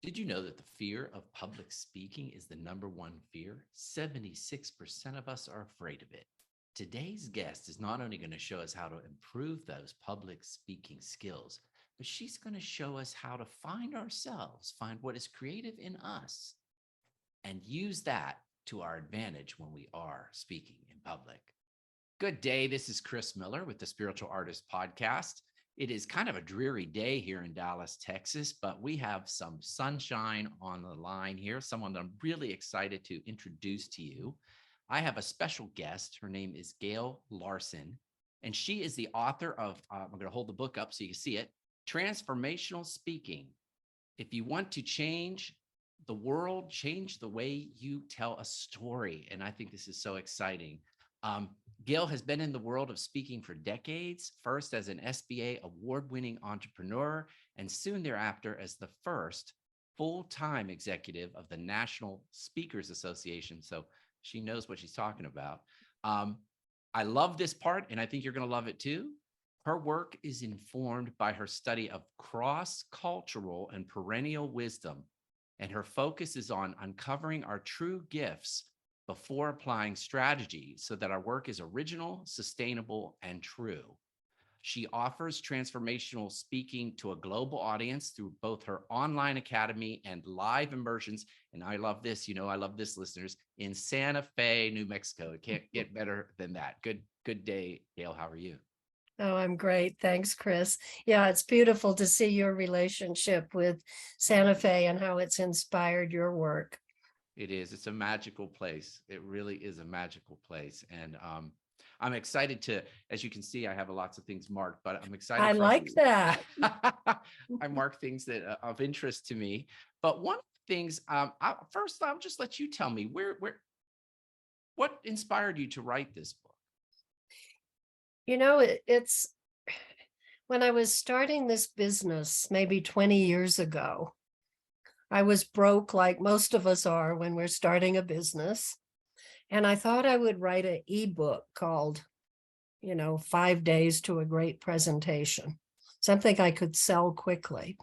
Did you know that the fear of public speaking is the number one fear? 76% of us are afraid of it. Today's guest is not only going to show us how to improve those public speaking skills, but she's going to show us how to find ourselves, find what is creative in us, and use that to our advantage when we are speaking in public. Good day. This is Chris Miller with the Spiritual Artist Podcast. It is kind of a dreary day here in Dallas, Texas, but we have some sunshine on the line here, someone that I'm really excited to introduce to you. I have a special guest. Her name is Gail Larsen, and she is the author of, I'm going to hold the book up so you can see it, Transformational Speaking. If you want to change the world, change the way you tell a story. And I think this is so exciting. Gail has been in the world of speaking for decades, first as an SBA award-winning entrepreneur, and soon thereafter as the first full-time executive of the National Speakers Association. So she knows what she's talking about. I love this part, and I think you're going to love it too. Her work is informed by her study of cross-cultural and perennial wisdom, and her focus is on uncovering our true gifts before applying strategy so that our work is original, sustainable, and true. She offers transformational speaking to a global audience through both her online academy and live immersions. And I love this, I love this, listeners, in Santa Fe, New Mexico. It can't get better than that. Good day, Gail. How are you? Oh, I'm great. Thanks, Chris. Yeah, it's beautiful to see your relationship with Santa Fe and how it's inspired your work. It is. It's a magical place. It really is a magical place. And I'm excited to, as you can see, I have lots of things marked, but I'm excited. I like that. I mark things that of interest to me. But one of the things, first, I'll just let you tell me what inspired you to write this book? It's when I was starting this business maybe 20 years ago, I was broke like most of us are when we're starting a business. And I thought I would write an ebook called, 5 Days to a Great Presentation, something I could sell quickly.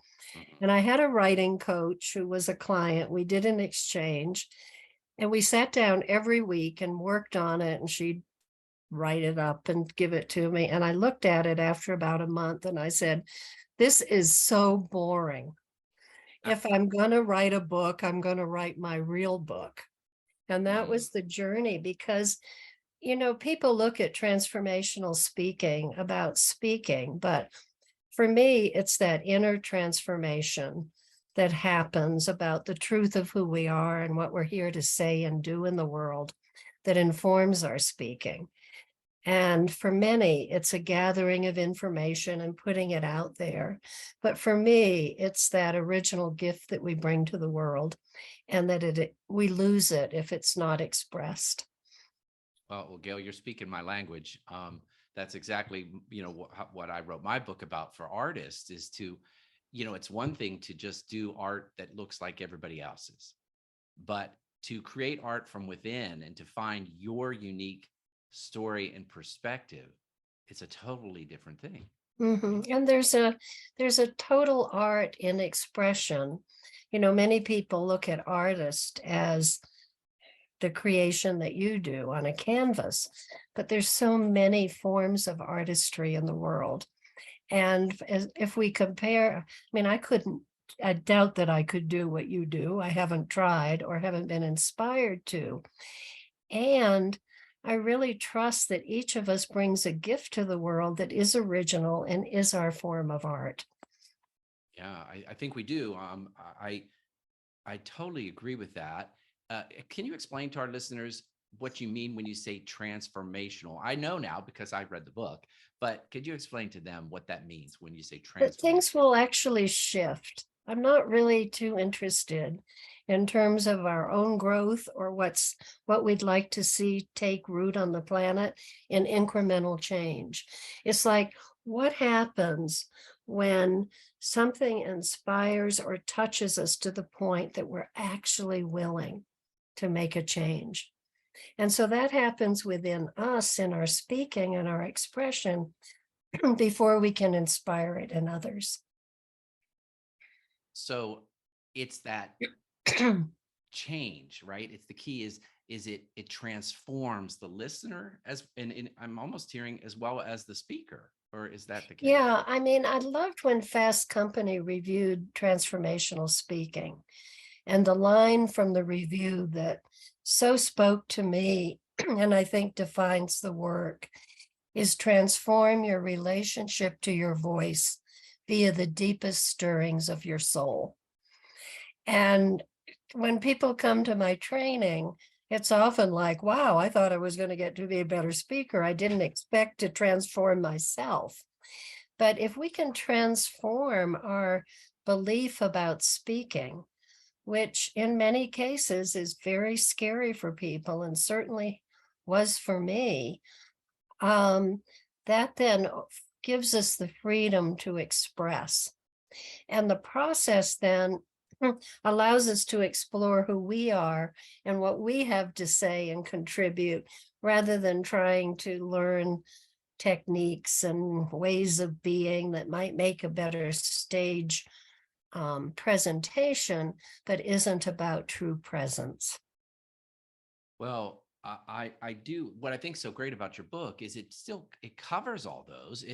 And I had a writing coach who was a client. We did an exchange and we sat down every week and worked on it, and she'd write it up and give it to me. And I looked at it after about a month and I said, this is so boring. If I'm going to write a book, I'm going to write my real book. And that was the journey because, people look at transformational speaking about speaking, but for me, it's that inner transformation that happens about the truth of who we are and what we're here to say and do in the world that informs our speaking. And for many, it's a gathering of information and putting it out there. But for me, it's that original gift that we bring to the world, and that we lose it if it's not expressed. Well, Gail, you're speaking my language. That's exactly, what I wrote my book about for artists is to, it's one thing to just do art that looks like everybody else's, but to create art from within and to find your unique story and perspective, it's a totally different thing. Mm-hmm. And there's a total art in expression. Many people look at artists as the creation that you do on a canvas, but there's so many forms of artistry in the world. And if we compare, I doubt that I could do what you do. I haven't tried or haven't been inspired to. And I really trust that each of us brings a gift to the world that is original and is our form of art. Yeah, I think we do. I totally agree with that. Can you explain to our listeners what you mean when you say transformational? I know now because I read the book, but could you explain to them what that means when you say But things transformational? will actually shift. I'm not really too interested in terms of our own growth or what we'd like to see take root on the planet in incremental change. It's like, what happens when something inspires or touches us to the point that we're actually willing to make a change? And so that happens within us in our speaking and our expression before we can inspire it in others. So it's that change, right? It's the key is it transforms the listener as and I'm almost hearing as well as the speaker, or is that the case? Yeah, I mean, I loved when Fast Company reviewed transformational speaking. And the line from the review that so spoke to me, and I think defines the work, is transform your relationship to your voice via the deepest stirrings of your soul. And when people come to my training, it's often like, wow, I thought I was going to get to be a better speaker. I didn't expect to transform myself. But if we can transform our belief about speaking, which in many cases is very scary for people and certainly was for me, that then gives us the freedom to express. And the process then allows us to explore who we are and what we have to say and contribute rather than trying to learn techniques and ways of being that might make a better stage presentation, but isn't about true presence. Well, I do what I think so great about your book is it covers all those.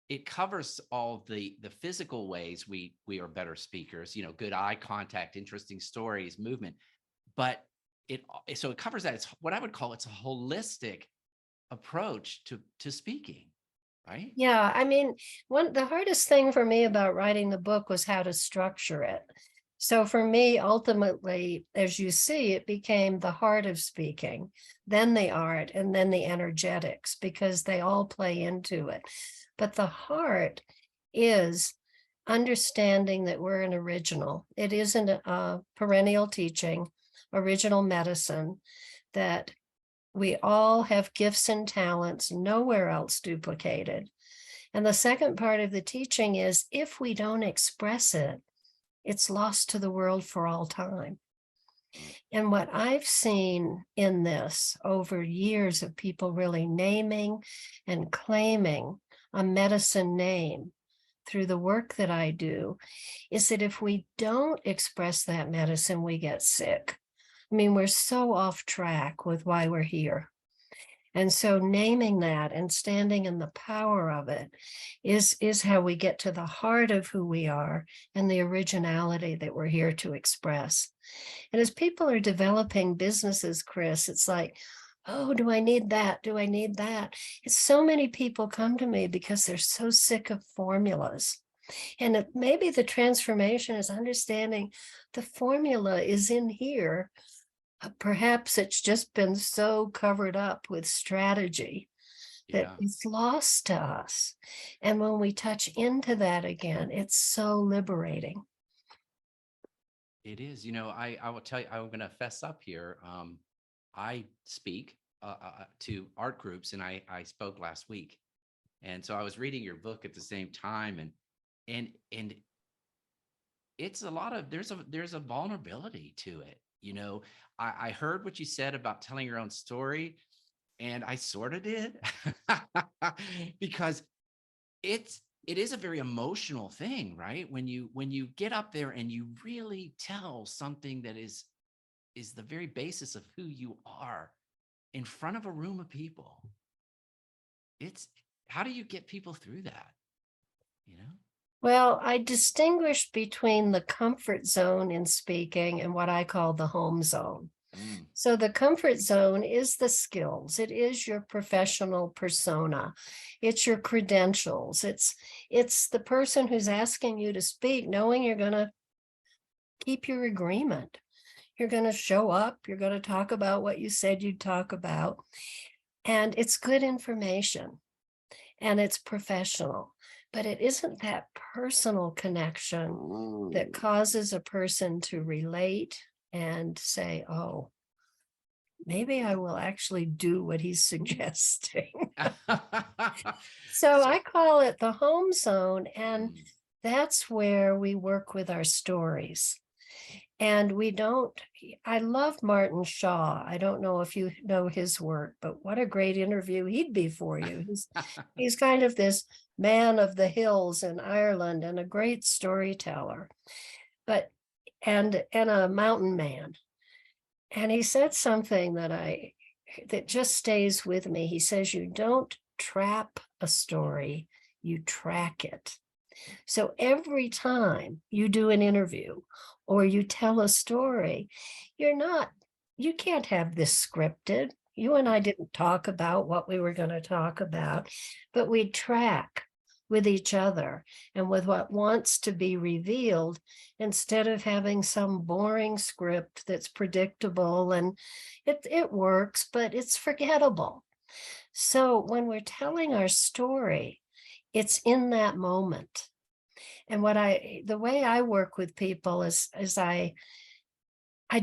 It covers all the physical ways we are better speakers, you know, good eye contact, interesting stories, movement. But so it covers that. It's what I would call it's a holistic approach to speaking, right? Yeah, I mean, the hardest thing for me about writing the book was how to structure it. So for me, ultimately, as you see, it became the heart of speaking, then the art, and then the energetics, because they all play into it. But the heart is understanding that we're an original. It isn't a perennial teaching, original medicine, that we all have gifts and talents nowhere else duplicated. And the second part of the teaching is if we don't express it, it's lost to the world for all time. And what I've seen in this over years of people really naming and claiming a medicine name through the work that I do is that if we don't express that medicine, we get sick. I mean, we're so off track with why we're here. And so naming that and standing in the power of it is how we get to the heart of who we are and the originality that we're here to express. And as people are developing businesses, Chris, it's like, oh, do I need that? Do I need that? It's so many people come to me because they're so sick of formulas. And maybe the transformation is understanding the formula is in here. Perhaps it's just been so covered up with strategy that Yeah, it's lost to us. And when we touch into that again, it's so liberating. it is. You know, I will tell you, I'm going to fess up here. I speak to art groups, and I spoke last week, and so I was reading your book at the same time, and it's a lot of there's a vulnerability to it. You know, I heard what you said about telling your own story, and I sort of did because it is a very emotional thing, right? When you get up there and you really tell something that is the very basis of who you are in front of a room of people. It's how do you get people through that? You know? Well, I distinguish between the comfort zone in speaking and what I call the home zone. Mm, So the comfort zone is the skills. It is your professional persona. It's your credentials. It's the person who's asking you to speak, knowing you're going to keep your agreement. You're going to show up. You're going to talk about what you said you'd talk about. And it's good information and it's professional, but it isn't that personal connection that causes a person to relate and say, oh, maybe I will actually do what he's suggesting. So so, I call it the home zone. And mm, that's where we work with our stories. And we don't, I love Martin Shaw. I don't know if you know his work, but what a great interview he'd be for you. He's kind of this man of the hills in Ireland and a great storyteller. But and a mountain man. And he said something that just stays with me. He says, you don't trap a story, you track it. So every time you do an interview or you tell a story, you can't have this scripted. You and I didn't talk about what we were going to talk about, but we track with each other and with what wants to be revealed instead of having some boring script that's predictable and it works, but it's forgettable. So when we're telling our story, it's in that moment. And the way I work with people is I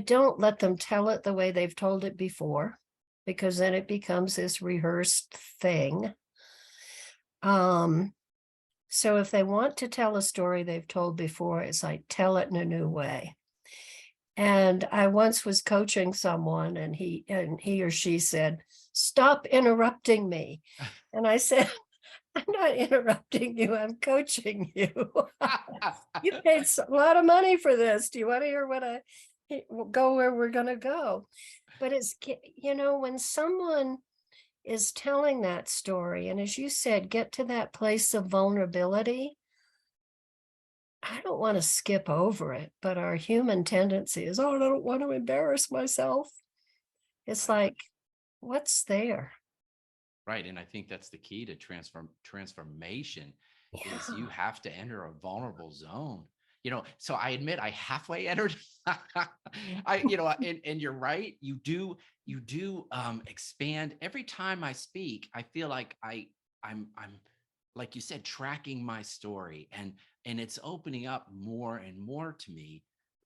don't let them tell it the way they've told it before, because then it becomes this rehearsed thing. So if they want to tell a story they've told before, it's like, tell it in a new way. And I once was coaching someone and he or she said, stop interrupting me. And I said, I'm not interrupting you, I'm coaching you. You paid a lot of money for this. Do you want to hear go where we're going to go? But when someone is telling that story, and as you said, get to that place of vulnerability, I don't want to skip over it, but our human tendency is, oh, I don't want to embarrass myself. It's Right. like, what's there? Right. And I think that's the key to transformation is Yeah. you have to enter a vulnerable zone. So I admit I halfway entered. And you're right. You do expand every time I speak. I feel like I'm like you said, tracking my story and it's opening up more and more to me.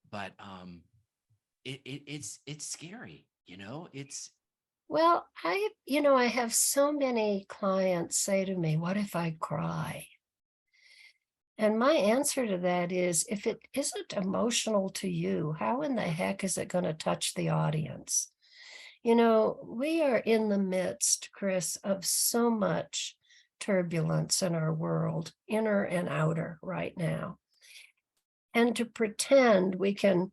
But it's scary, Well, I have so many clients say to me, what if I cry? And my answer to that is, if it isn't emotional to you, how in the heck is it going to touch the audience? We are in the midst, Chris, of so much turbulence in our world, inner and outer, right now. And to pretend we can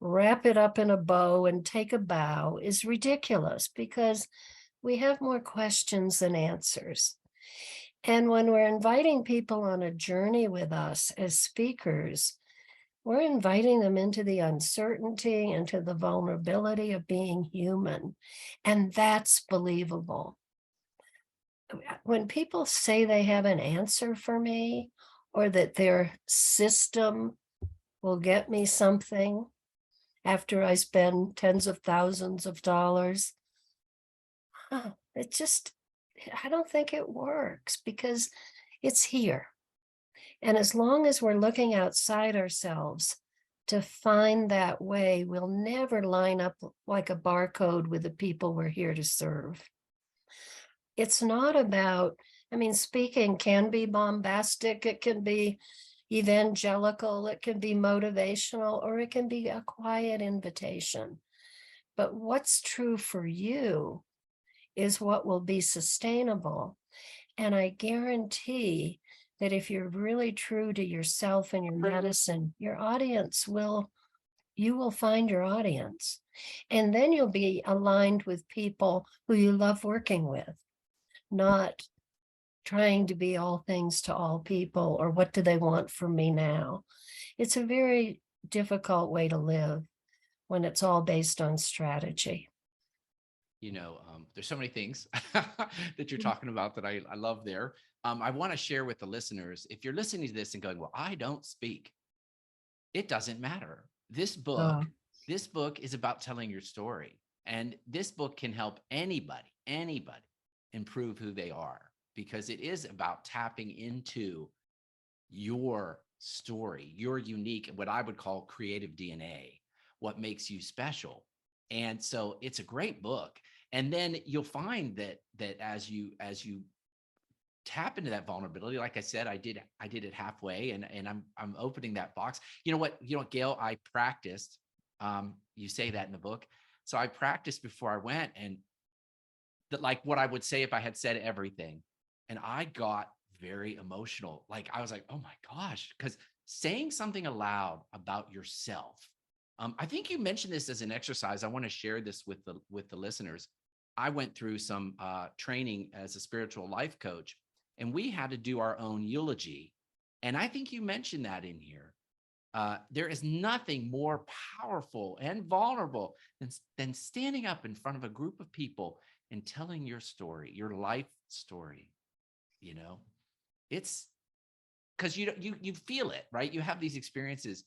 wrap it up in a bow and take a bow is ridiculous, because we have more questions than answers. And when we're inviting people on a journey with us as speakers, we're inviting them into the uncertainty, into the vulnerability of being human. And that's believable. When people say they have an answer for me, or that their system will get me something after I spend tens of thousands of dollars, I don't think it works, because it's here. And as long as we're looking outside ourselves to find that way, we'll never line up like a barcode with the people we're here to serve. It's not about, speaking can be bombastic, it can be evangelical, it can be motivational, or it can be a quiet invitation. But what's true for you is what will be sustainable. And I guarantee that if you're really true to yourself and your medicine, you will find your audience. And then you'll be aligned with people who you love working with, not trying to be all things to all people, or what do they want from me now? It's a very difficult way to live when it's all based on strategy. There's so many things that you're talking about that I love there. I want to share with the listeners, if you're listening to this and going, well, I don't speak, it doesn't matter. This Uh, book is about telling your story. And this book can help anybody improve who they are, because it is about tapping into your story, your unique, what I would call creative DNA, what makes you special. And so it's a great book. And then you'll find that as you tap into that vulnerability, like I said, I did it halfway, and I'm opening that box. You know what, Gail, I practiced. You say that in the book. So I practiced before I went, and that, like, what I would say if I had said everything. And I got very emotional. Like, I was like, oh my gosh, because saying something aloud about yourself. I think you mentioned this as an exercise. I want to share this with the listeners. I went through some training as a spiritual life coach, and we had to do our own eulogy. And I think you mentioned that in here. There is nothing more powerful and vulnerable than standing up in front of a group of people and telling your story, your life story. You know, it's because you feel it, right? You have these experiences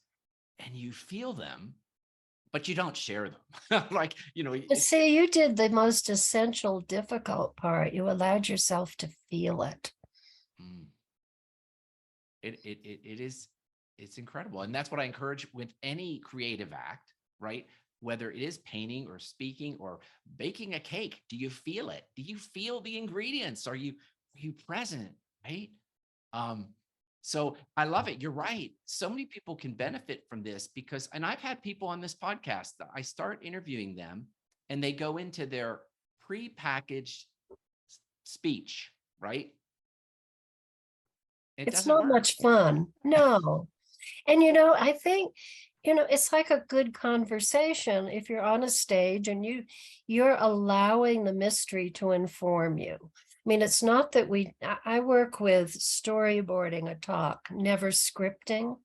and you feel them, but you don't share them. Like, But see, you did the most essential, difficult part. You allowed yourself to feel it. mm, it is, it's incredible. And that's what I encourage with any creative act, right? Whether it is painting or speaking or baking a cake. Do you feel it? Do you feel the ingredients? Are you present? Right. Um, so I love it. You're right. So many people can benefit from this because, and I've had people on this podcast that I start interviewing them and they go into their pre-packaged speech, right? It It's doesn't not work. much fun. No. And I think, it's like a good conversation if you're on a stage and you're allowing the mystery to inform you. I mean, it's not that I work with storyboarding a talk, never scripting,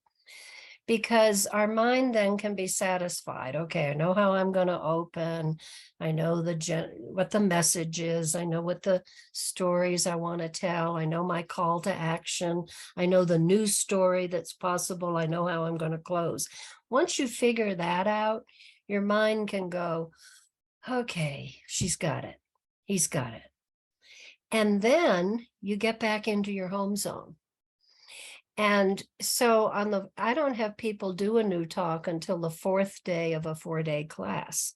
because our mind then can be satisfied. Okay, I know how I'm going to open. I know what the message is. I know what the stories I want to tell. I know my call to action. I know the new story that's possible. I know how I'm going to close. Once you figure that out, your mind can go, okay, she's got it. He's got it. And then you get back into your home zone. And so I don't have people do a new talk until the fourth day of a 4-day class.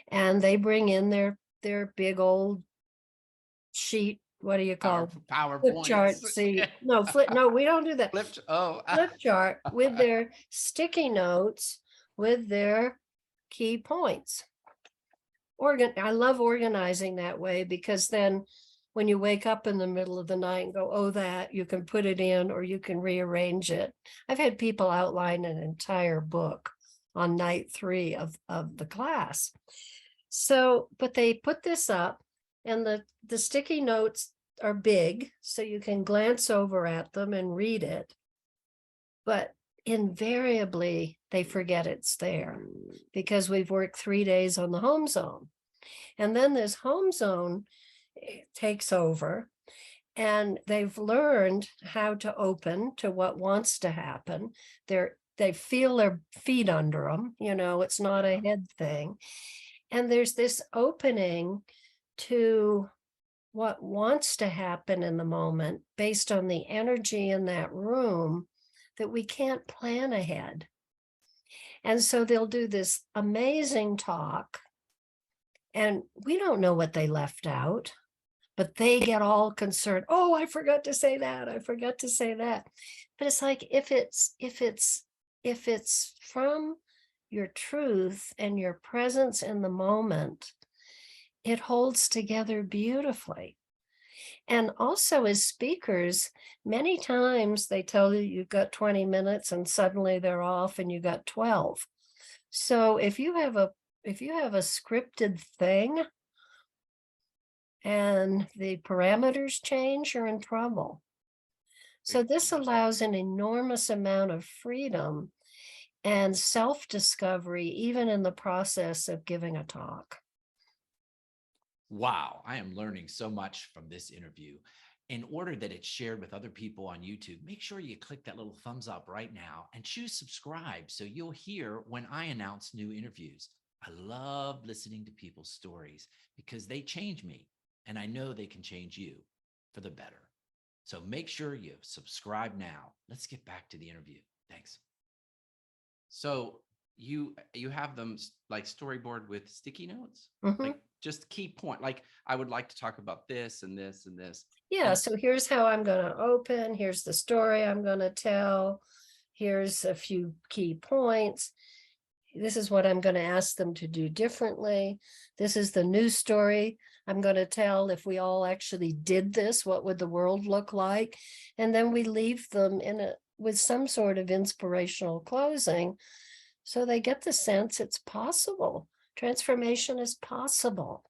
And they bring in their big old sheet. What do you call it? Flip chart. PowerPoints. See, no, we don't do that. Flip chart with their sticky notes, with their key points. I love organizing that way because then when you wake up in the middle of the night and go, oh, that, you can put it in or you can rearrange it. I've had people outline an entire book on night 3 of the class. So, but they put this up and the sticky notes are big, so you can glance over at them and read it. But invariably, they forget it's there because we've worked 3 days on the home zone. And then this home zone takes over and they've learned how to open to what wants to happen. They feel their feet under them, it's not a head thing. And there's this opening to what wants to happen in the moment based on the energy in that room that we can't plan ahead. And so they'll do this amazing talk and we don't know what they left out, but they get all concerned. Oh, I forgot to say that. I forgot to say that. But it's like, if it's from your truth and your presence in the moment, it holds together beautifully. And also as speakers, many times they tell you you've got 20 minutes and suddenly they're off and you got 12. So if you have a scripted thing and the parameters change, you're in trouble. So this allows an enormous amount of freedom and self-discovery, even in the process of giving a talk. Wow, I am learning so much from this interview. In order that it's shared with other people on YouTube, make sure you click that little thumbs up right now and choose subscribe so you'll hear when I announce new interviews. I love listening to people's stories because they change me and I know they can change you for the better. So make sure you subscribe now. Let's get back to the interview. Thanks. So you have them like storyboard with sticky notes, like just key point. Like I would like to talk about this and this and this. Yeah. So here's how I'm going to open. Here's the story I'm going to tell. Here's a few key points. This is what I'm going to ask them to do differently. This is the new story I'm going to tell. If we all actually did this, what would the world look like? And then we leave them in with some sort of inspirational closing. So they get the sense it's possible. Transformation is possible.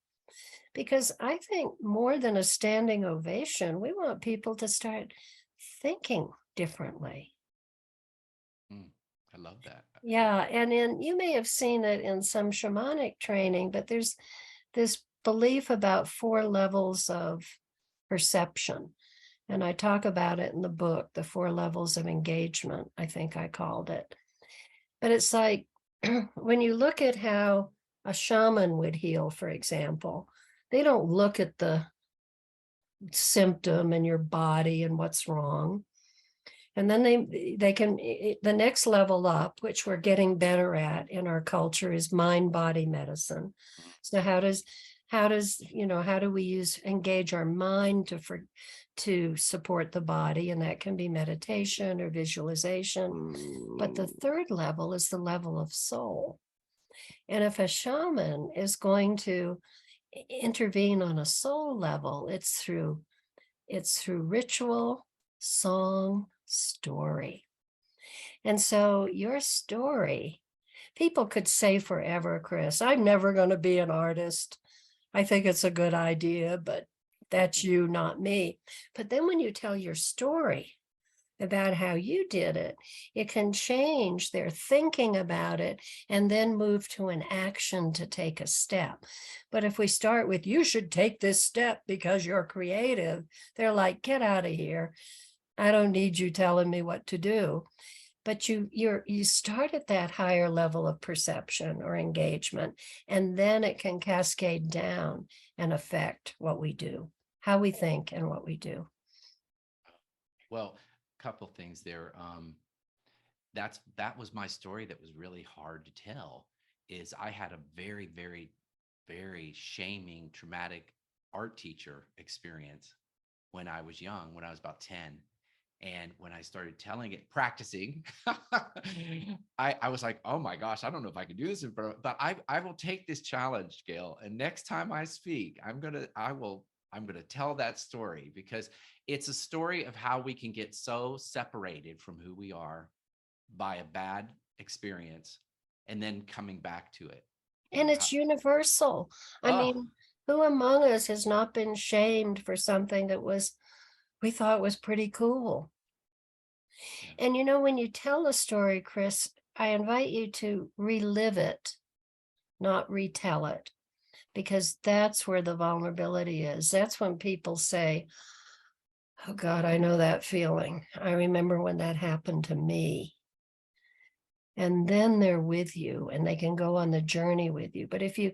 Because I think more than a standing ovation, we want people to start thinking differently. I love that. Yeah, and you may have seen it in some shamanic training, but there's this belief about 4 levels of perception. And I talk about it in the book, The 4 Levels of Engagement, I think I called it. But it's like when you look at how a shaman would heal, for example, they don't look at the symptom in your body and what's wrong. And then they can, the next level up, which we're getting better at in our culture, is mind body medicine. So how do we engage our mind to support the body? And that can be meditation or visualization. But the third level is the level of soul. And if a shaman is going to intervene on a soul level, it's through ritual, song, story. And so your story, people could say forever, Chris, I'm never going to be an artist. I think it's a good idea, but that's you, not me. But then when you tell your story about how you did it, it can change their thinking about it and then move to an action to take a step. But if we start with, you should take this step because you're creative, they're like, get out of here. I don't need you telling me what to do. But you start at that higher level of perception or engagement, and then it can cascade down and affect what we do, how we think and what we do. Well, a couple things there. That was my story that was really hard to tell. Is I had a very, very, very shaming, traumatic art teacher experience when I was young, when I was about 10. And when I started telling it, practicing, I was like, oh my gosh, I don't know if I can do this in front of, but I will take this challenge, Gail. And next time I speak, I'm going to tell that story, because it's a story of how we can get so separated from who we are by a bad experience and then coming back to it. And it's universal. I mean, who among us has not been shamed for something that we thought was pretty cool? Yeah. And when you tell a story, Chris, I invite you to relive it, not retell it, because that's where the vulnerability is. That's when people say, oh God, I know that feeling. I remember when that happened to me. And then they're with you and they can go on the journey with you. But if you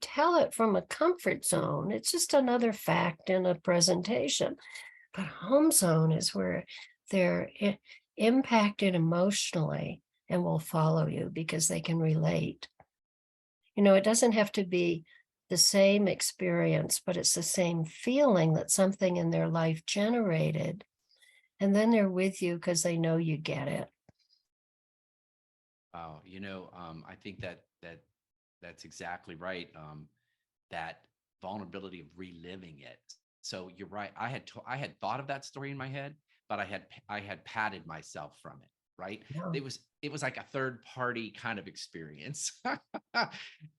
tell it from a comfort zone, it's just another fact in a presentation. But home zone is where they're impacted emotionally and will follow you because they can relate. It doesn't have to be the same experience, but it's the same feeling that something in their life generated. And then they're with you because they know you get it. Wow. I think that's exactly right. That vulnerability of reliving it. So you're right. I had thought of that story in my head, but I had padded myself from it. Right. Yeah. It was like a third party kind of experience.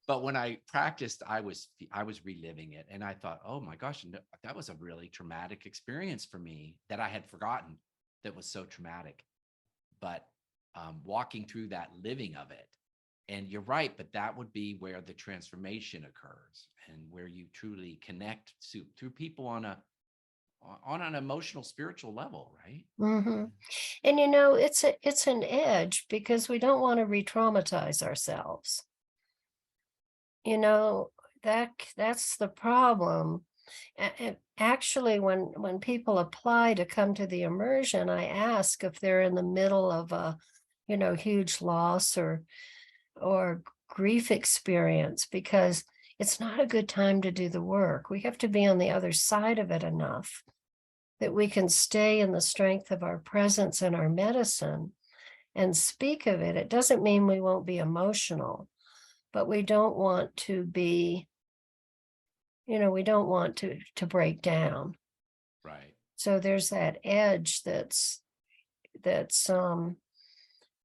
But when I practiced, I was reliving it, and I thought, oh my gosh, that was a really traumatic experience for me that I had forgotten. That was so traumatic, but walking through that living of it. And you're right, but that would be where the transformation occurs and where you truly connect through people on an emotional, spiritual level, right? Mm-hmm. And it's an edge because we don't want to re-traumatize ourselves. That's the problem. And actually, when people apply to come to the immersion, I ask if they're in the middle of a, huge loss or grief experience, because it's not a good time to do the work. We have to be on the other side of it enough that we can stay in the strength of our presence and our medicine and speak of it. It doesn't mean we won't be emotional, but we don't want to be, we don't want to break down. Right. So there's that edge that's that's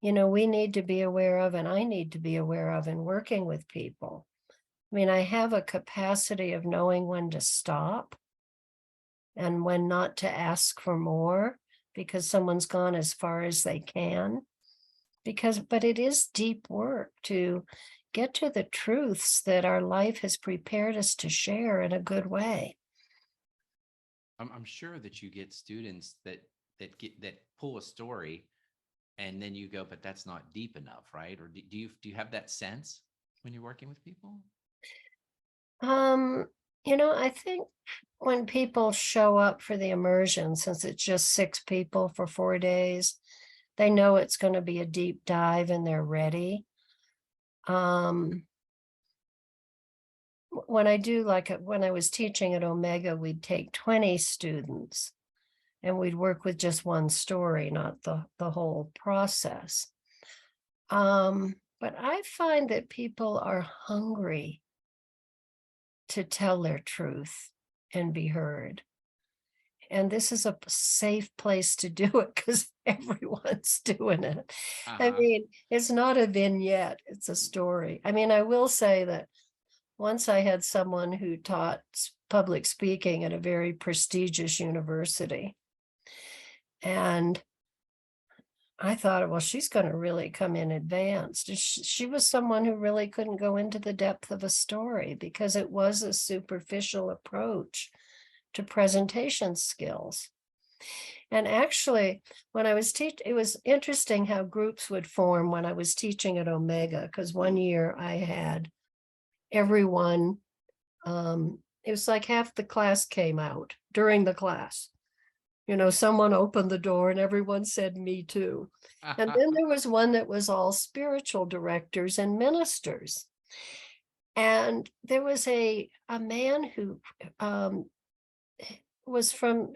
we need to be aware of, and I need to be aware of in working with people. I mean, I have a capacity of knowing when to stop and when not to ask for more because someone's gone as far as they can. But it is deep work to get to the truths that our life has prepared us to share in a good way. I'm sure that you get students that pull a story and then you go, but that's not deep enough, right? Or do you have that sense when you're working with people? Um, I think when people show up for the immersion, since it's just 6 people for 4 days, they know it's going to be a deep dive and they're ready. When I do when I was teaching at Omega, we'd take 20 students and we'd work with just one story, not the whole process. But I find that people are hungry to tell their truth and be heard. And this is a safe place to do it because everyone's doing it. I Uh-huh. mean, it's not a vignette, it's a story. I mean, I will say that once I had someone who taught public speaking at a very prestigious university. And I thought, well, she's going to really come in advanced. She was someone who really couldn't go into the depth of a story because it was a superficial approach to presentation skills. And actually, when I was teaching, it was interesting how groups would form when I was teaching at Omega, because one year I had everyone, it was like half the class came out during the class. Someone opened the door and everyone said, "Me too." And then there was one that was all spiritual directors and ministers. And there was a man who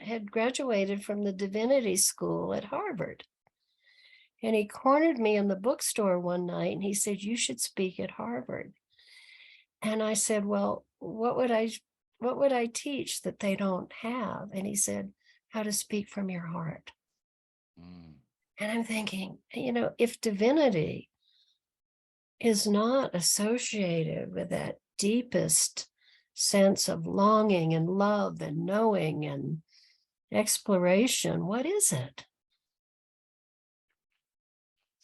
had graduated from the divinity school at Harvard. And he cornered me in the bookstore one night and he said, "You should speak at Harvard." And I said, "Well, what would I teach that they don't have?" And he said, "How to speak from your heart." Mm. And I'm thinking, if divinity is not associated with that deepest sense of longing and love and knowing and exploration, what is it?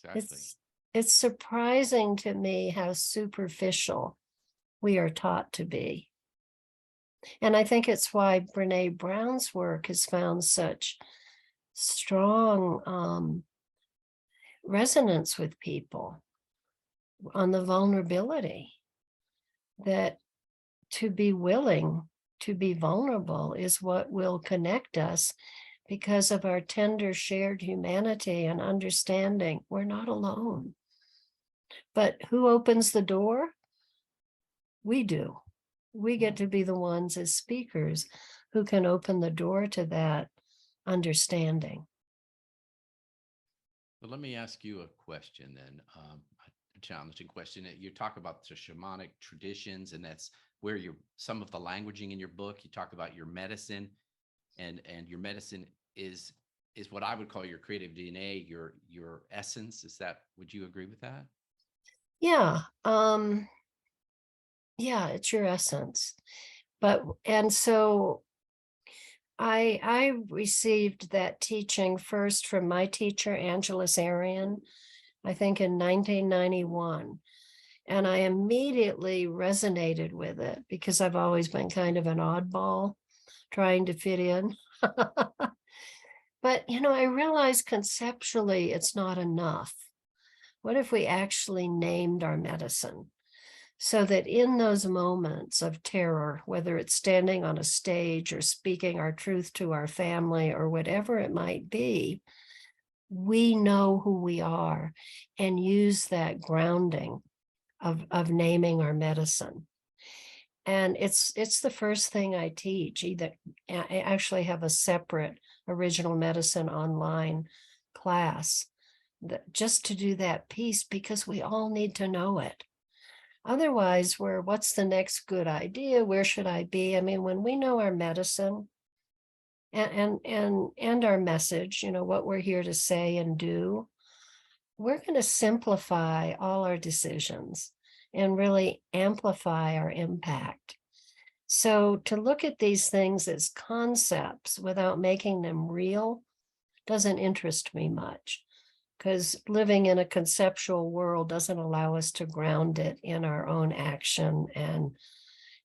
Exactly. It's surprising to me how superficial we are taught to be. And I think it's why Brene Brown's work has found such strong resonance with people on the vulnerability, that to be willing to be vulnerable is what will connect us because of our tender shared humanity and understanding. We're not alone. But who opens the door? We do. We get to be the ones as speakers who can open the door to that understanding. Well, let me ask you a question then, a challenging question. You talk about the shamanic traditions, and that's where some of the languaging in your book. You talk about your medicine, and your medicine is what I would call your creative DNA, your essence. Would you agree with that? Yeah. Yeah, it's your essence. And so I received that teaching first from my teacher, Angeles Arian, I think in 1991. And I immediately resonated with it because I've always been kind of an oddball trying to fit in. But, I realized conceptually it's not enough. What if we actually named our medicine? So that in those moments of terror, whether it's standing on a stage or speaking our truth to our family or whatever it might be, we know who we are and use that grounding of naming our medicine. And it's the first thing I teach. I actually have a separate original medicine online class just to do that piece because we all need to know it. Otherwise, what's the next good idea? Where should I be? I mean, when we know our medicine, and our message, what we're here to say and do, we're going to simplify all our decisions and really amplify our impact. So to look at these things as concepts without making them real doesn't interest me much, because living in a conceptual world doesn't allow us to ground it in our own action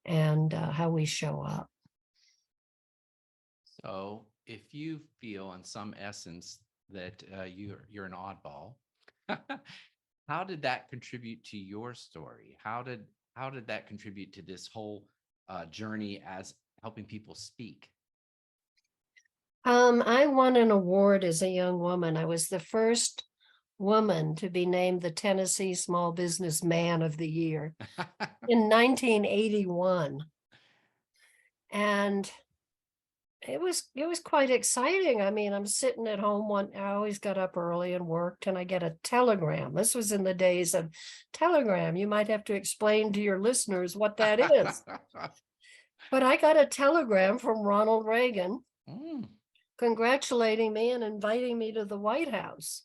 and how we show up. So if you feel in some essence that you're an oddball, how did that contribute to your story? How did that contribute to this whole journey as helping people speak? I won an award as a young woman. I was the first woman to be named the Tennessee Small Business Man of the Year in 1981. And it was quite exciting. I mean, I'm sitting at home I always got up early and worked, and I get a telegram. This was in the days of telegram. You might have to explain to your listeners what that is. But I got a telegram from Ronald Reagan congratulating me and inviting me to the White House.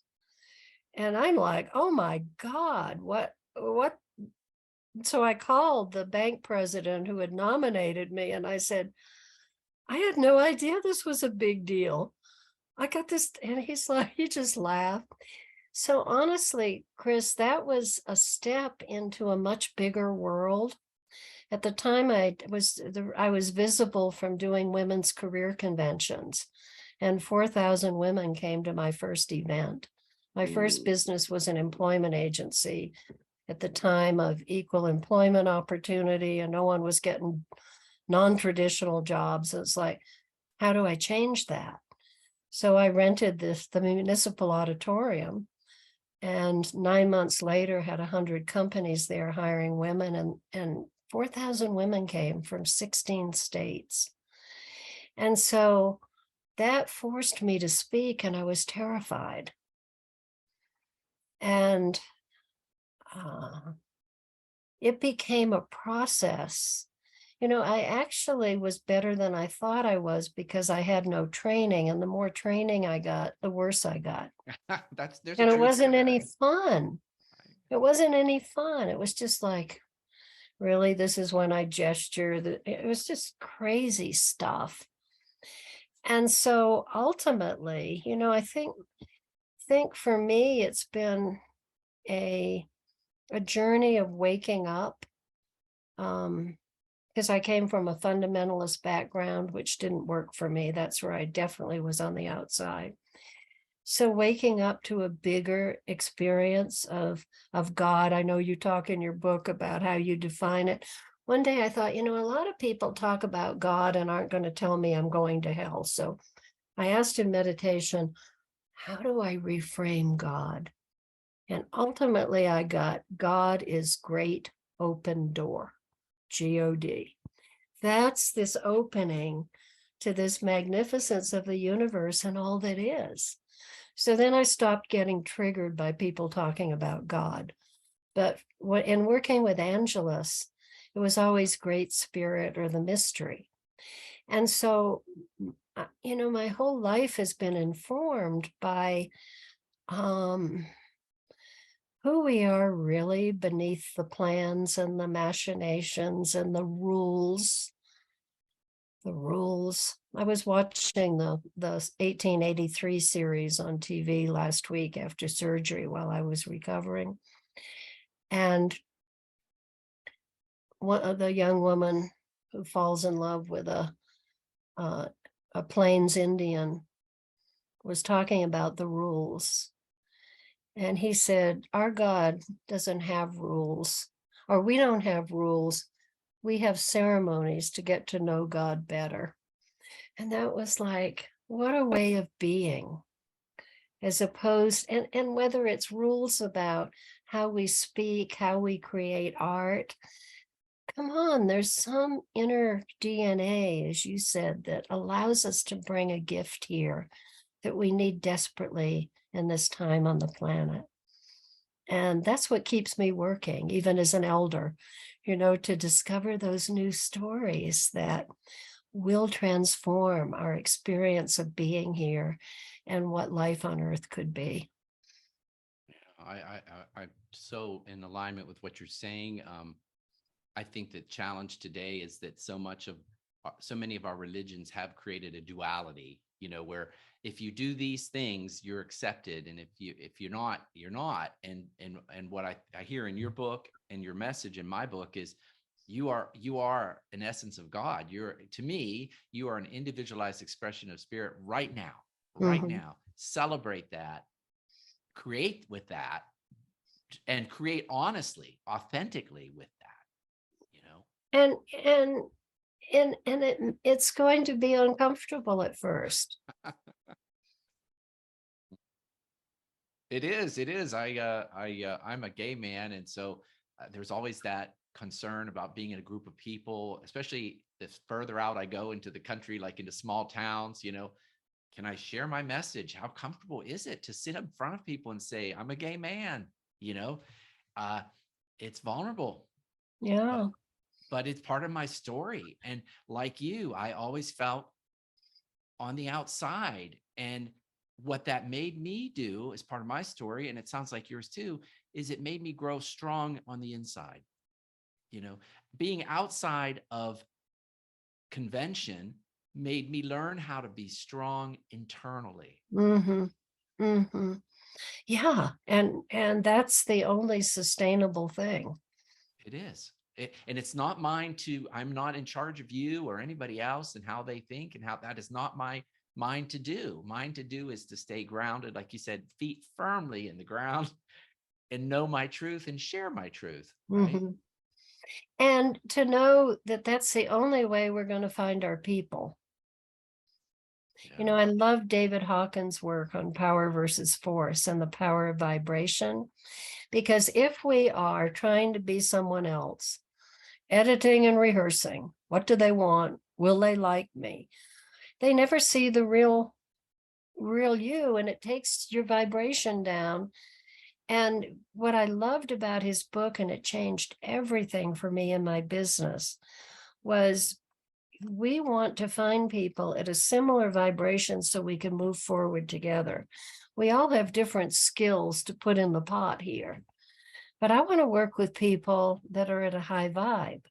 And I'm like, oh my God, what? So I called the bank president who had nominated me, and I said, I had no idea this was a big deal. I got this. And he's like, he just laughed. So honestly, Chris, that was a step into a much bigger world. At the time, I was visible from doing women's career conventions, and 4,000 women came to my first event. My first business was an employment agency at the time of equal employment opportunity, and no one was getting non-traditional jobs. It's like, how do I change that? So I rented the municipal auditorium, and 9 months later had 100 companies there hiring women, and 4,000 women came from 16 states. And so that forced me to speak, and I was terrified. And it became a process. I actually was better than I thought I was, because I had no training, and the more training I got, the worse I got. There's And a it truth wasn't to any that. fun. It wasn't any fun. It was just like, really, this is when I gesture. It was just crazy stuff. And so ultimately, I think for me, it's been a journey of waking up. Because I came from a fundamentalist background, which didn't work for me. That's where I definitely was on the outside. So waking up to a bigger experience of God. I know you talk in your book about how you define it. One day I thought, a lot of people talk about God and aren't going to tell me I'm going to hell. So I asked in meditation, how do I reframe God? And ultimately I got, God is great open door, God. That's this opening to this magnificence of the universe and all that is. So then I stopped getting triggered by people talking about God. But in working with Angelus, it was always Great Spirit or the mystery. And so, my whole life has been informed by who we are really beneath the plans and the machinations and the rules. The rules. I was watching the 1883 series on TV last week after surgery while I was recovering. And the young woman who falls in love with a Plains Indian was talking about the rules. And he said, our God doesn't have rules, or we don't have rules. We have ceremonies to get to know God better. And that was like, what a way of being, as opposed, and whether it's rules about how we speak, how we create art. Come on, there's some inner DNA, as you said, that allows us to bring a gift here that we need desperately in this time on the planet. And that's what keeps me working, even as an elder, to discover those new stories that will transform our experience of being here and what life on earth could be. I'm so in alignment with what you're saying. I think the challenge today is that so many of our religions have created a duality, where if you do these things, you're accepted, and if you're not, you're not. And what I hear in your book and your message in my book is you are an essence of God. To me, you are an individualized expression of spirit right now, right Mhm. now. Celebrate that, create with that, and create honestly, authentically with that. And and it's going to be uncomfortable at first. It is. It is. I'm a gay man, and so there's always that concern about being in a group of people, especially the further out I go into the country, like into small towns. Can I share my message? How comfortable is it to sit in front of people and say I'm a gay man? You know, uh, it's vulnerable, but Yeah. it's part of my story. And like you, I always felt on the outside. And what that made me do as part of my story, and it sounds like yours too, is it made me grow strong on the inside. You know, Being outside of convention made me learn how to be strong internally. Mm-hmm. Mm-hmm. Yeah. And that's the only sustainable thing. It is. And it's not I'm not in charge of you or anybody else and how they think, and how that is not mine to do. Mine to do is to stay grounded, like you said, feet firmly in the ground, and know my truth and share my truth. Right. Mm-hmm. And to know that that's the only way we're going to find our people. Yeah. I love David Hawkins' work on power versus force and the power of vibration, because if we are trying to be someone else, editing and rehearsing, what do they want? Will they like me? They never see the real you, and it takes your vibration down. And what I loved about his book, and it changed everything for me in my business, was we want to find people at a similar vibration so we can move forward together. We all have different skills to put in the pot here, but I want to work with people that are at a high vibe.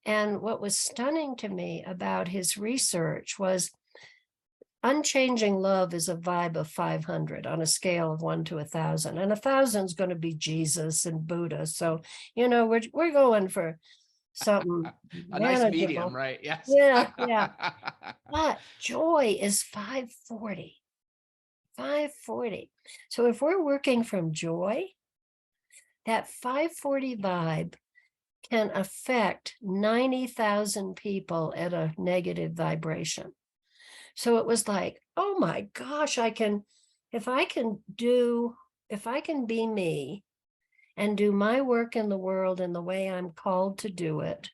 And what was stunning to me about his research was unchanging love is a vibe of 500 on a scale of 1 to 1,000. And 1,000 is going to be Jesus and Buddha. So, we're going for something A nice medium, manageable. right? Yes. Yeah, yeah. But joy is 540. 540. So if we're working from joy, that 540 vibe can affect 90,000 people at a negative vibration. So it was like, oh my gosh, if I can be me and do my work in the world in the way I'm called to do it,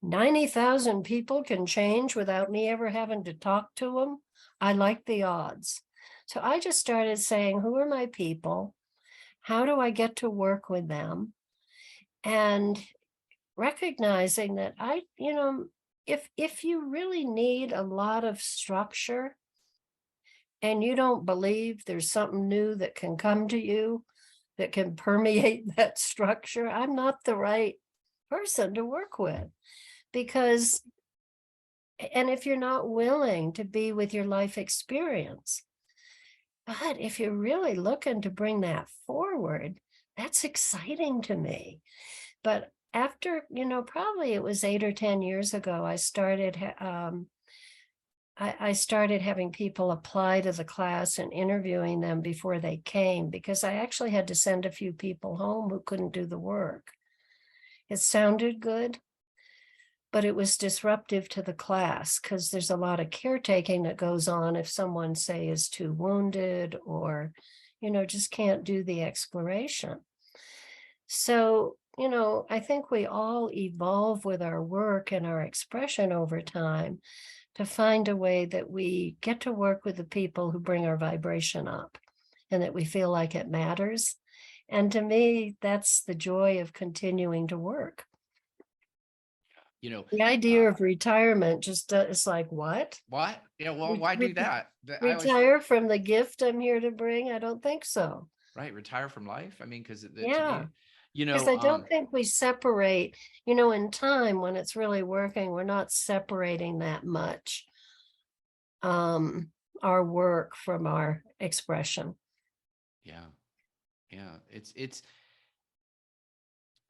90,000 people can change without me ever having to talk to them. I like the odds. So I just started saying, who are my people? How do I get to work with them? And recognizing that if you really need a lot of structure and you don't believe there's something new that can come to you that can permeate that structure, I'm not the right person to work with. Because, and if you're not willing to be with your life experience, but if you're really looking to bring that forward, that's exciting to me. But after, probably it was 8 or 10 years ago, I started having people apply to the class and interviewing them before they came, because I actually had to send a few people home who couldn't do the work. It sounded good, but it was disruptive to the class because there's a lot of caretaking that goes on if someone, say, is too wounded or, just can't do the exploration. So, I think we all evolve with our work and our expression over time to find a way that we get to work with the people who bring our vibration up and that we feel like it matters. And to me, that's the joy of continuing to work. You know, The idea of retirement just is like, what? what? Yeah, well, Re- why do re- that? I always Retire from the gift I'm here to bring? I don't think so. right, retire from life. I mean, because to Yeah, me, because I don't think we separate, in time when it's really working, we're not separating that much our work from our expression. yeah, yeah. It's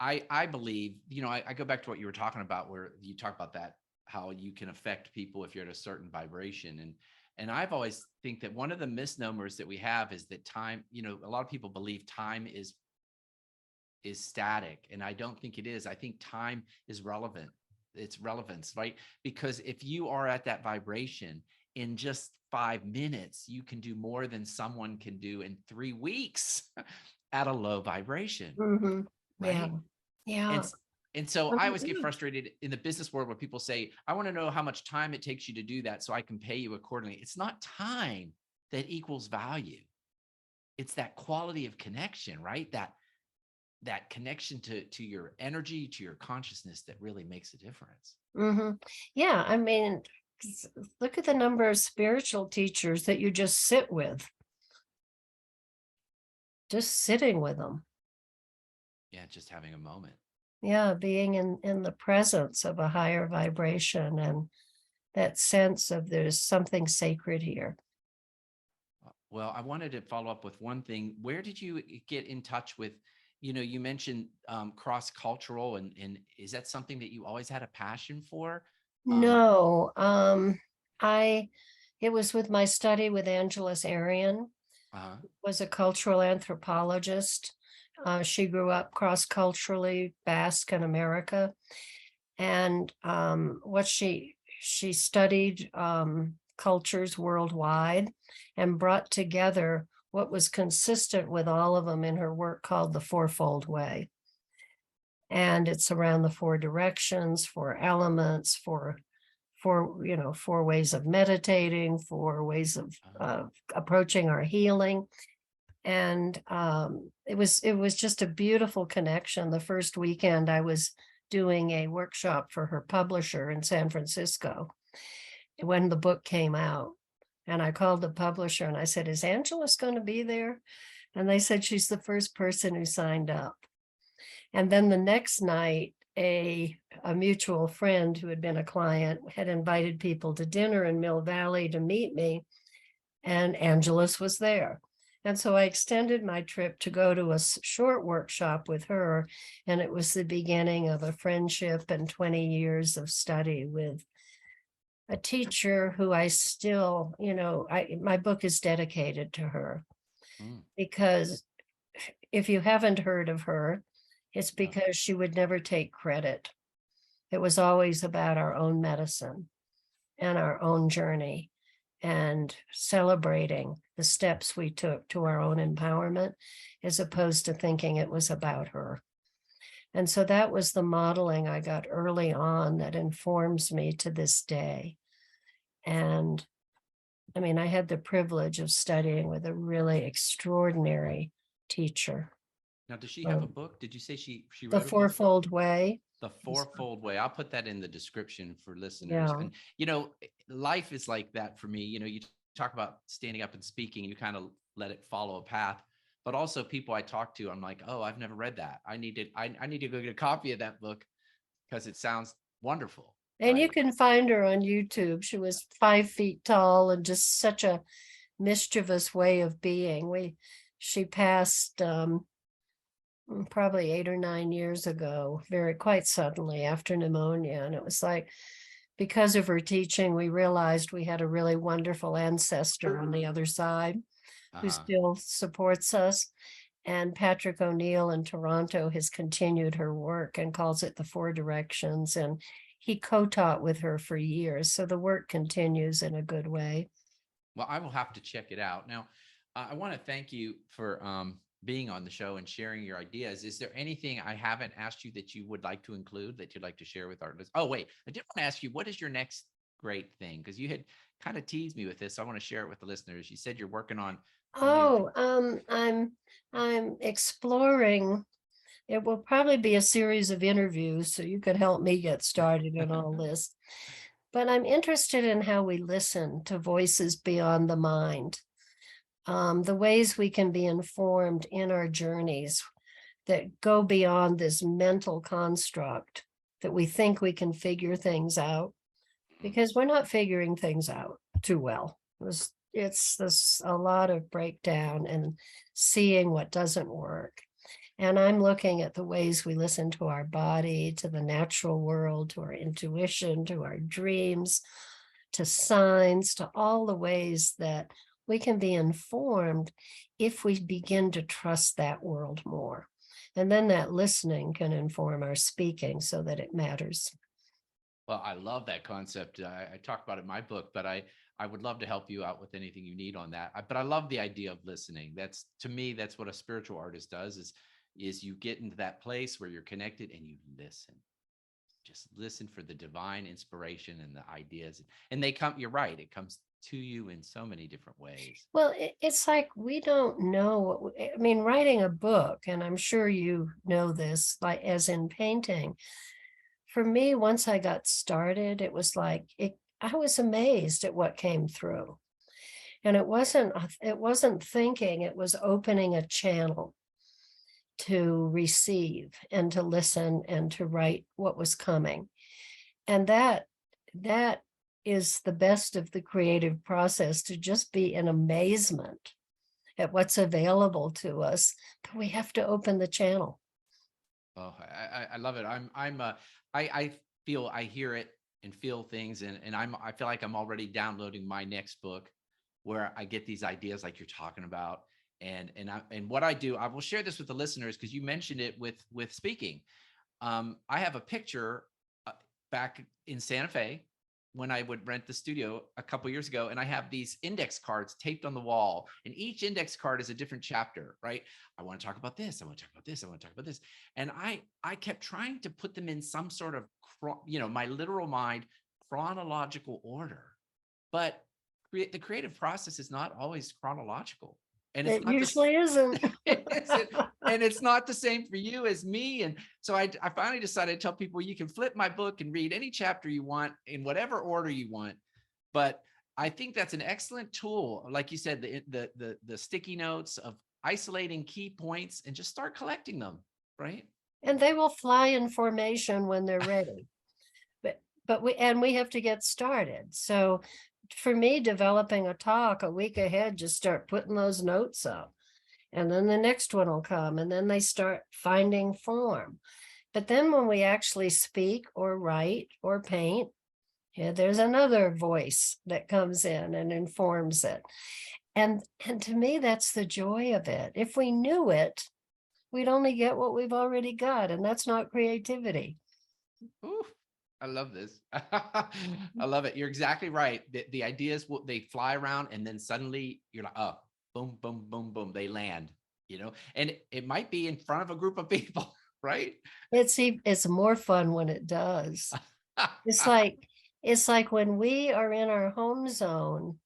I believe, I go back to what you were talking about, where you talk about that, how you can affect people if you're at a certain vibration. And I've always think that one of the misnomers that we have is that time, a lot of people believe time is static. And I don't think it is. I think time is relevant. It's relevance, right? Because if you are at that vibration in just 5 minutes, you can do more than someone can do in 3 weeks at a low vibration, Mhm. Yeah. right? And Yeah. and so I always get Yeah. frustrated in the business world where people say, I want to know how much time it takes you to do that so I can pay you accordingly. It's not time that equals value. It's that quality of connection, right? That connection to your energy, to your consciousness that really makes a difference. Yeah, I mean, look at the number of spiritual teachers that you just sit with, just sitting with them. Yeah, just having a moment. Yeah, being in the presence of a higher vibration and that sense of there's something sacred here. Well, I wanted to follow up with one thing. Where did you get in touch with, you mentioned cross-cultural, and is that something that you always had a passion for? Um, No, I it was with my study with Angeles Arian, uh, was a cultural anthropologist. She grew up cross-culturally Basque in America. And what she studied cultures worldwide and brought together what was consistent with all of them in her work called the Fourfold Way. And it's around the four directions, four elements, four ways of meditating, four ways of uh, approaching our healing. And it was just a beautiful connection. The first weekend I was doing a workshop for her publisher in San Francisco when the book came out. And I called the publisher and I said, "Is Angela's going to be there?" And they said she's the first person who signed up. And then the next night, a mutual friend who had been a client had invited people to dinner in Mill Valley to meet me, and Angelus was there. And so I extended my trip to go to a short workshop with her. And it was the beginning of a friendship and 20 years of study with a teacher who I still, my book is dedicated to her mm, because if you haven't heard of her, it's yeah. because she would never take credit. It was always about our own medicine and our own journey and celebrating the steps we took to our own empowerment as opposed to thinking it was about her. And so that was the modeling I got early on that informs me to this day. And I mean, I had the privilege of studying with a really extraordinary teacher. Now, does she have a Um, book? Did you say she the wrote a book? Fourfold Way. The Fourfold Way. I'll put that in the description for listeners. Yeah. And life is like that for me. You talk about standing up and speaking, you kind of let it follow a path. But also people I talk to, I'm like, oh, I've never read that. I need to go get a copy of that book because it sounds wonderful. And you Right. can find her on YouTube. She was 5 feet tall and just such a mischievous way of being. She passed probably 8 or 9 years ago, quite suddenly after pneumonia. And it was like, because of her teaching, we realized we had a really wonderful ancestor on the other side who Uh-huh. still supports us. And Patrick O'Neill in Toronto has continued her work and calls it the Four Directions. And he co-taught with her for years. So the work continues in a good way. Well, I will have to check it out. Now, I want to thank you for being on the show and sharing your ideas. Is there anything I haven't asked you that you would like to include that you'd like to share with our listeners? Oh, wait, I did want to ask you, what is your next great thing? Because you had kind of teased me with this. So I want to share it with the listeners. You said you're working on a new. Oh, I'm exploring It will probably be a series of interviews, so you could help me get started in all this. But I'm interested in how we listen to voices beyond the mind, the ways we can be informed in our journeys that go beyond this mental construct that we think we can figure things out, because we're not figuring things out too well. It's this a lot of breakdown and seeing what doesn't work. And I'm looking at the ways we listen to our body, to the natural world, to our intuition, to our dreams, to signs, to all the ways that we can be informed if we begin to trust that world more. And then that listening can inform our speaking so that it matters. Well, I love that concept. I talk about it in my book, but I would love to help you out with anything you need on that. But I love the idea of listening. That's, to me, that's what a spiritual artist does, is you get into that place where you're connected and you listen. Just listen for the divine inspiration and the ideas. And they come, you're right, it comes to you in so many different ways. Well, it's like we don't know I mean, writing a book, and I'm sure you know this, like as in painting, for me, once I got started, it was like I was amazed at what came through. And it wasn't thinking, it was opening a channel to receive and to listen and to write what was coming. And that is the best of the creative process, to just be in amazement at what's available to us, but we have to open the channel. Oh, I love it. I feel, I hear it and feel things, and I feel like I'm already downloading my next book where I get these ideas like you're talking about. And what I do, I will share this with the listeners because you mentioned it with speaking. I have a picture back in Santa Fe when I would rent the studio a couple years ago, and I have these index cards taped on the wall, and each index card is a different chapter, right? I want to talk about this. I want to talk about this. I want to talk about this. And I kept trying to put them in some sort of, my literal mind, chronological order, but the creative process is not always chronological. And it's It not this, usually isn't. and it's not the same for you as me. And so I finally decided to tell people you can flip my book and read any chapter you want in whatever order you want. But I think that's an excellent tool. Like you said, the sticky notes of isolating key points and just start collecting them, right? And they will fly in formation when they're ready. But we have to get started. So for me, developing a talk a week ahead, just start putting those notes up. And then the next one will come, and then they start finding form. But then when we actually speak or write or paint, yeah, there's another voice that comes in and informs it. And to me, that's the joy of it. If we knew it, we'd only get what we've already got, and that's not creativity. Ooh, I love this. I love it. You're exactly right. The ideas they fly around, and then suddenly you're like, oh, boom, boom, boom, boom, they land. And it might be in front of a group of people, right? It's more fun when it does. It's like when we are in our home zone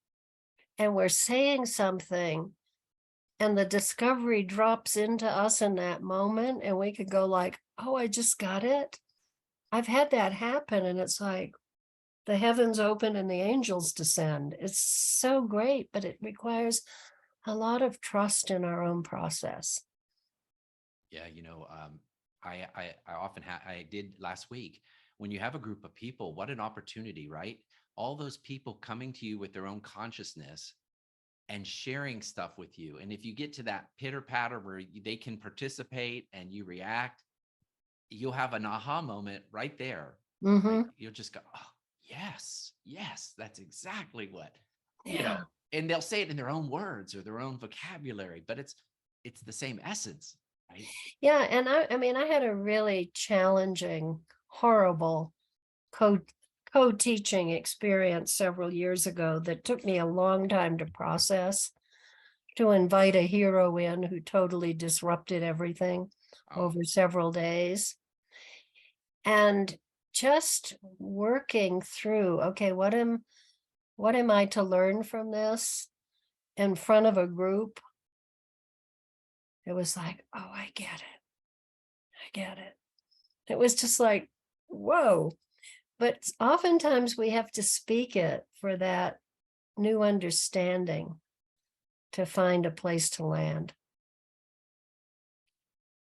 and we're saying something and the discovery drops into us in that moment, and we could go like, oh, I just got it. I've had that happen, and it's like the heavens open and the angels descend. It's so great, but it requires a lot of trust in our own process. Yeah, I often I did last week, when you have a group of people, what an opportunity, right? All those people coming to you with their own consciousness and sharing stuff with you. And if you get to that pitter patter where they can participate and you react, you'll have an aha moment right there. Right? Mm-hmm. You'll just go, oh, yes, yes, that's exactly what, Yeah. and they'll say it in their own words or their own vocabulary, but it's the same essence, right? Yeah. And I mean, I had a really challenging, horrible co co-teaching experience several years ago that took me a long time to process, to invite a hero in who totally disrupted everything Oh, over several days. And just working through, okay, what am I to learn from this in front of a group? It was like, oh, I get it. I get it. It was just like, whoa. But oftentimes we have to speak it for that new understanding to find a place to land.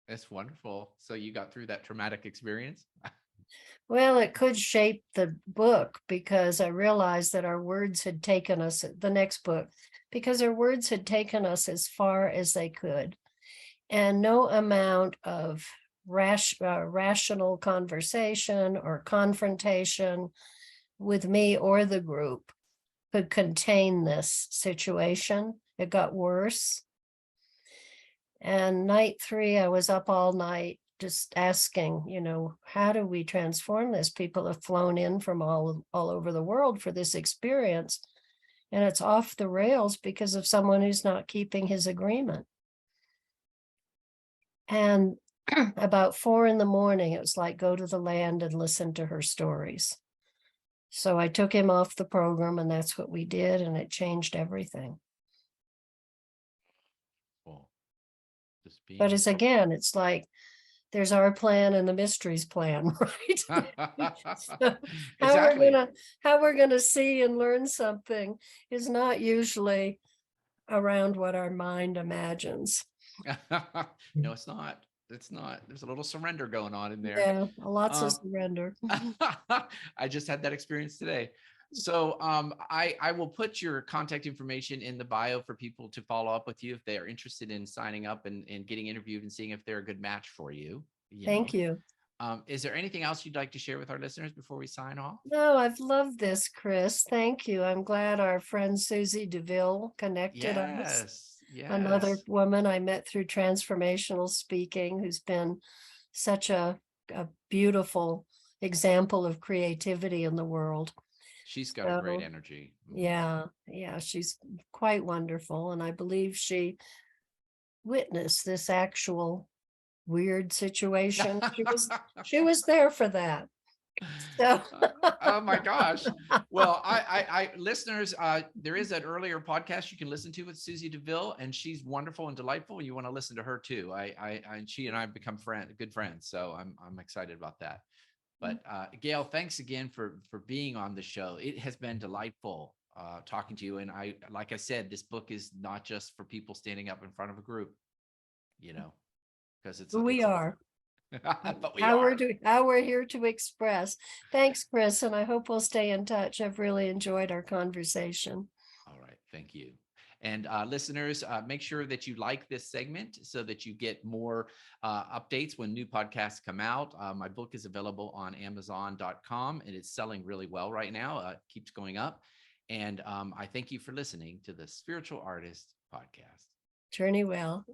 That's wonderful. So you got through that traumatic experience? Well, it could shape the book because I realized that our words had taken us, the next book, because our words had taken us as far as they could. And no amount of rational conversation or confrontation with me or the group could contain this situation. It got worse. And night 3, I was up all night just asking, how do we transform this? People have flown in from all over the world for this experience, and it's off the rails because of someone who's not keeping his agreement. And about 4 a.m, it was like, go to the land and listen to her stories. So I took him off the program, and that's what we did, and it changed everything. Well, just being But it's like there's our plan and the mysteries plan, right? So exactly. how we're gonna see and learn something is not usually around what our mind imagines. No, it's not. It's not. There's a little surrender going on in there. Yeah, lots of Um, surrender. I just had that experience today. So I will put your contact information in the bio for people to follow up with you if they are interested in signing up and getting interviewed and seeing if they're a good match for you. Thank you. Is there anything else you'd like to share with our listeners before we sign off? No, I've loved this, Chris. Thank you. I'm glad our friend Susie DeVille connected us. Yes. Another Yes. woman I met through transformational speaking who's been such a beautiful example of creativity in the world. She's got a great So energy. yeah, she's quite wonderful. And I believe she witnessed this actual weird situation. She was there for that. So Oh my gosh. Well, listeners, there is an earlier podcast you can listen to with Susie DeVille, and she's wonderful and delightful. You want to listen to her too. She and I have become good friends. So I'm excited about that. But Gail, thanks again for being on the show. It has been delightful talking to you. And like I said, this book is not just for people standing up in front of a group, because we are. but we are. How we're here to express. Thanks, Chris, and I hope we'll stay in touch. I've really enjoyed our conversation. All right, thank you. And listeners, make sure that you like this segment so that you get more updates when new podcasts come out. My book is available on Amazon.com, and it's selling really well right now. It keeps going up. And I thank you for listening to the Spiritual Artist Podcast. Journey well.